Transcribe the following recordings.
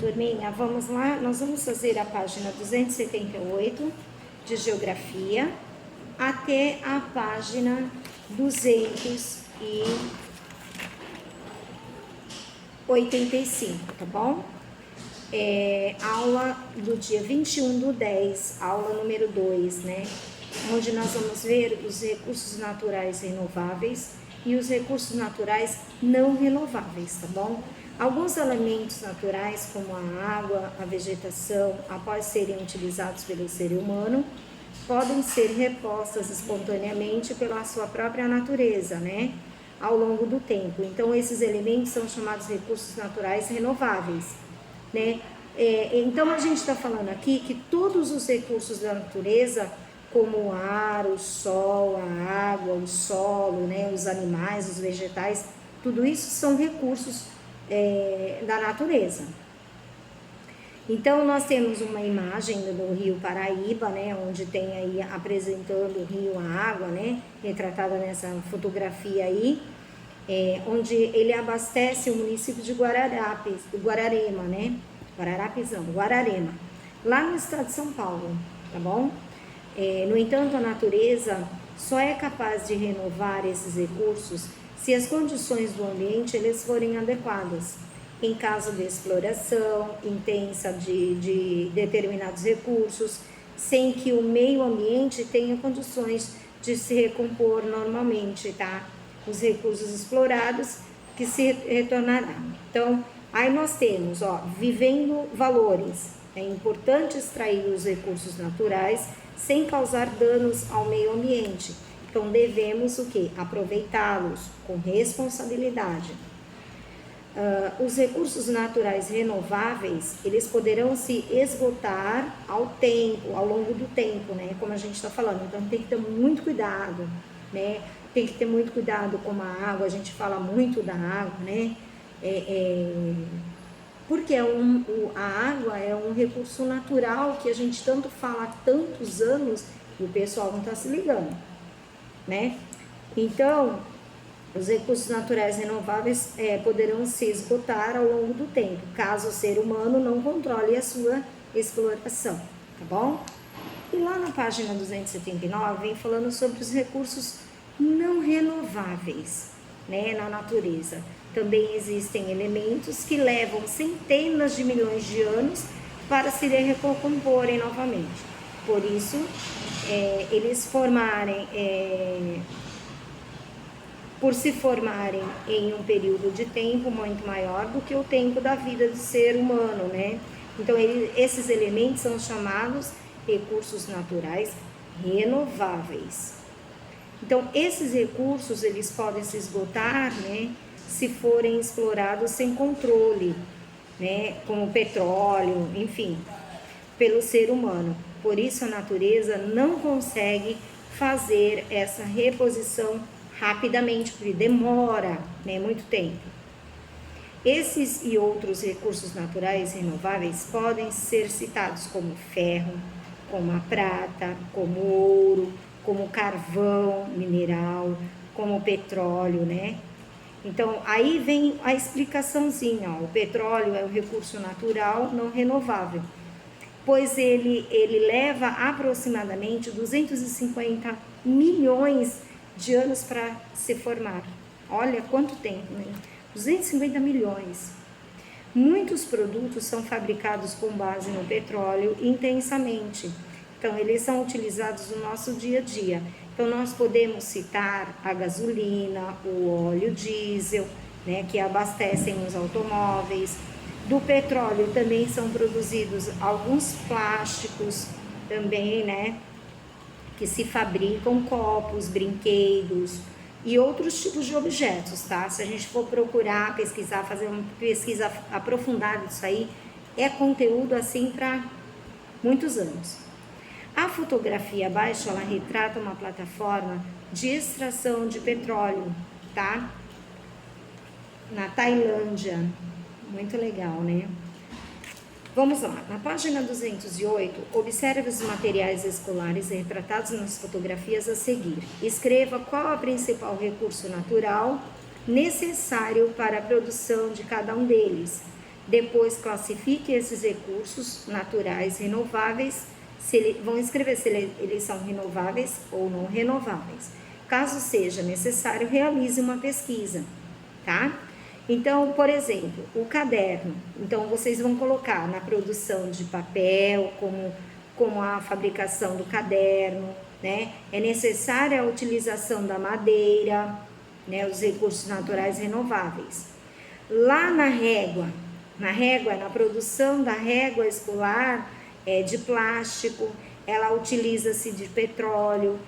Turminha, vamos lá, nós vamos fazer a página 278 de Geografia até a página 285, tá bom? Aula do dia 21/10, aula número 2, né? Onde nós vamos ver os recursos naturais renováveis e os recursos naturais não renováveis, tá bom? Alguns elementos naturais, como a água, a vegetação, após serem utilizados pelo ser humano, podem ser repostas espontaneamente pela sua própria natureza, né? Ao longo do tempo. Então, esses elementos são chamados recursos naturais renováveis, né? Então, a gente está falando aqui que todos os recursos da natureza, como o ar, o sol, a água, o solo, né? Os animais, os vegetais, tudo isso são recursos da natureza. Então, nós temos uma imagem do rio Paraíba, né, onde tem aí apresentando o rio, a água, né, retratada nessa fotografia aí, onde ele abastece o município de Guararema, né, Guararema, lá no estado de São Paulo, tá bom? No entanto, a natureza só é capaz de renovar esses recursos se as condições do ambiente eles forem adequadas. Em caso de exploração intensa de determinados recursos, sem que o meio ambiente tenha condições de se recompor normalmente, tá? Os recursos explorados que se retornarão. Então, aí nós temos, vivendo valores. É importante extrair os recursos naturais sem causar danos ao meio ambiente. Então, devemos o quê? Aproveitá-los com responsabilidade. Os recursos naturais renováveis, eles poderão se esgotar ao longo do tempo, né? Como a gente está falando. Então, tem que ter muito cuidado, né? Tem que ter muito cuidado com a água, a gente fala muito da água, né? Porque a água é um recurso natural que a gente tanto fala há tantos anos e o pessoal não está se ligando, né? Então, os recursos naturais renováveis poderão se esgotar ao longo do tempo, caso o ser humano não controle a sua exploração, tá bom? E lá na página 279 vem falando sobre os recursos não renováveis, né, na natureza. Também existem elementos que levam centenas de milhões de anos para se recomporem novamente. Por isso, por se formarem em um período de tempo muito maior do que o tempo da vida do ser humano, né? Então, esses elementos são chamados recursos naturais renováveis. Então, esses recursos, eles podem se esgotar, né, se forem explorados sem controle, né, como petróleo, enfim, pelo ser humano. Por isso, a natureza não consegue fazer essa reposição rapidamente, porque demora, né, muito tempo. Esses e outros recursos naturais renováveis podem ser citados como ferro, como a prata, como ouro, como carvão mineral, como petróleo, né? Então, aí vem a explicaçãozinha, o petróleo é um recurso natural não renovável, pois ele leva aproximadamente 250 milhões de anos para se formar. Olha quanto tempo, né? 250 milhões. Muitos produtos são fabricados com base no petróleo intensamente. Então, eles são utilizados no nosso dia a dia. Então, nós podemos citar a gasolina, o óleo diesel, né, que abastecem os automóveis. Do petróleo também são produzidos alguns plásticos também, né, que se fabricam copos, brinquedos e outros tipos de objetos, tá? Se a gente for procurar, pesquisar, fazer uma pesquisa aprofundada disso aí, é conteúdo assim para muitos anos. A fotografia abaixo, ela retrata uma plataforma de extração de petróleo, tá? Na Tailândia. Muito legal, né? Vamos lá, na página 208, observe os materiais escolares retratados nas fotografias a seguir. Escreva qual é o principal recurso natural necessário para a produção de cada um deles. Depois classifique esses recursos naturais renováveis, vão escrever se eles são renováveis ou não renováveis. Caso seja necessário, realize uma pesquisa, tá? Então, por exemplo, o caderno. Então, vocês vão colocar na produção de papel, como a fabricação do caderno, né? É necessária a utilização da madeira, né? Os recursos naturais renováveis. Lá na régua, na produção da régua escolar, de plástico, ela utiliza-se de petróleo,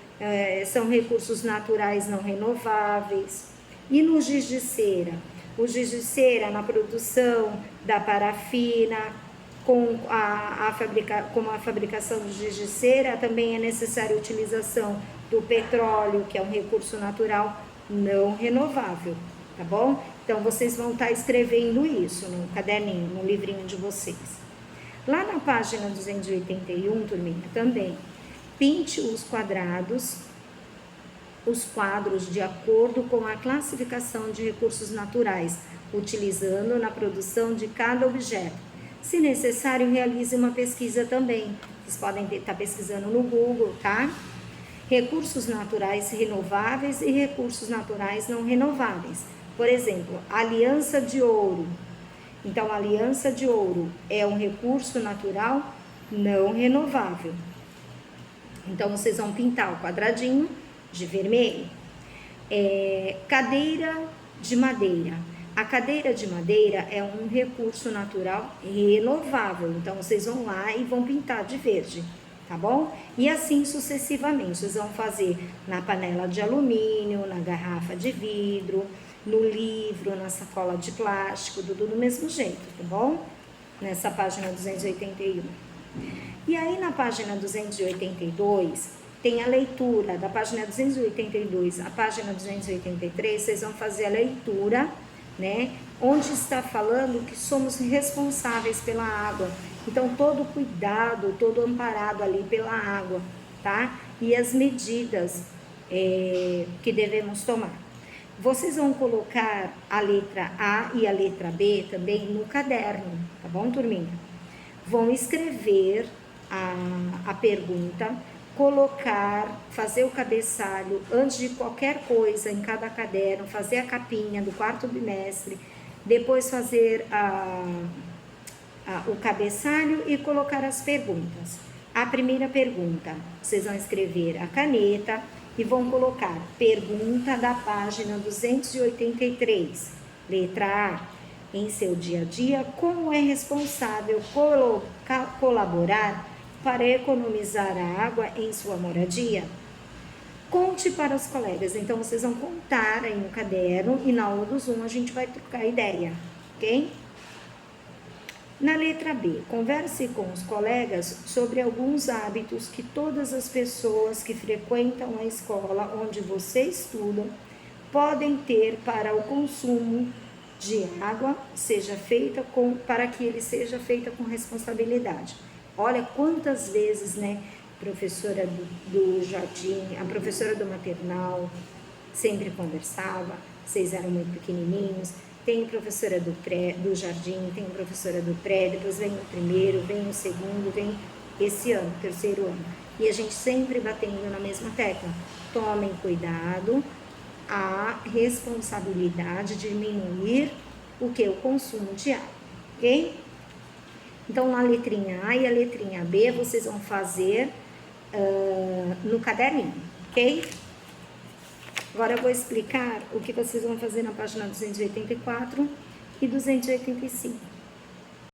são recursos naturais não renováveis. E no giz de cera? O giz de cera na produção da parafina, com a fabricação do giz de cera, também é necessária a utilização do petróleo, que é um recurso natural não renovável, tá bom? Então, vocês vão estar escrevendo isso no caderninho, no livrinho de vocês. Lá na página 281, turminha, também, pinte os quadros de acordo com a classificação de recursos naturais, utilizando na produção de cada objeto. Se necessário, realize uma pesquisa também. Vocês podem estar pesquisando no Google, tá? Recursos naturais renováveis e recursos naturais não renováveis. Por exemplo, aliança de ouro. Então, a aliança de ouro é um recurso natural não renovável. Então, vocês vão pintar o quadradinho de vermelho. Cadeira de madeira. A cadeira de madeira é um recurso natural renovável. Então, vocês vão lá e vão pintar de verde, tá bom? E assim sucessivamente. Vocês vão fazer na panela de alumínio, na garrafa de vidro, no livro, na sacola de plástico, tudo do mesmo jeito, tá bom? Nessa página 281. E aí na página 282 tem a leitura, da página 282 à página 283, vocês vão fazer a leitura, né? Onde está falando que somos responsáveis pela água. Então todo cuidado, todo amparado ali pela água, tá? E as medidas que devemos tomar. Vocês vão colocar a letra A e a letra B também no caderno, tá bom, turminha? Vão escrever a pergunta, fazer o cabeçalho antes de qualquer coisa em cada caderno, fazer a capinha do quarto bimestre, depois fazer o cabeçalho e colocar as perguntas. A primeira pergunta, vocês vão escrever a caneta e vão colocar pergunta da página 283, letra A. Em seu dia a dia, como é responsável colaborar para economizar a água em sua moradia? Conte para os colegas. Então, vocês vão contar aí no caderno e na aula do Zoom a gente vai trocar ideia, ok? Na letra B, converse com os colegas sobre alguns hábitos que todas as pessoas que frequentam a escola onde você estuda podem ter para o consumo de água, para que ele seja feita com responsabilidade. Olha quantas vezes, né, professora do jardim, a professora do maternal sempre conversava, vocês eram muito pequenininhos. Tem professora do jardim, tem professora do pré, depois vem o primeiro, vem o segundo, vem esse ano, terceiro ano. E a gente sempre batendo na mesma tecla. Tomem cuidado, a responsabilidade de diminuir o consumo de água, ok? Então, a letrinha A e a letrinha B vocês vão fazer no caderninho, ok? Agora eu vou explicar o que vocês vão fazer na página 284 e 285.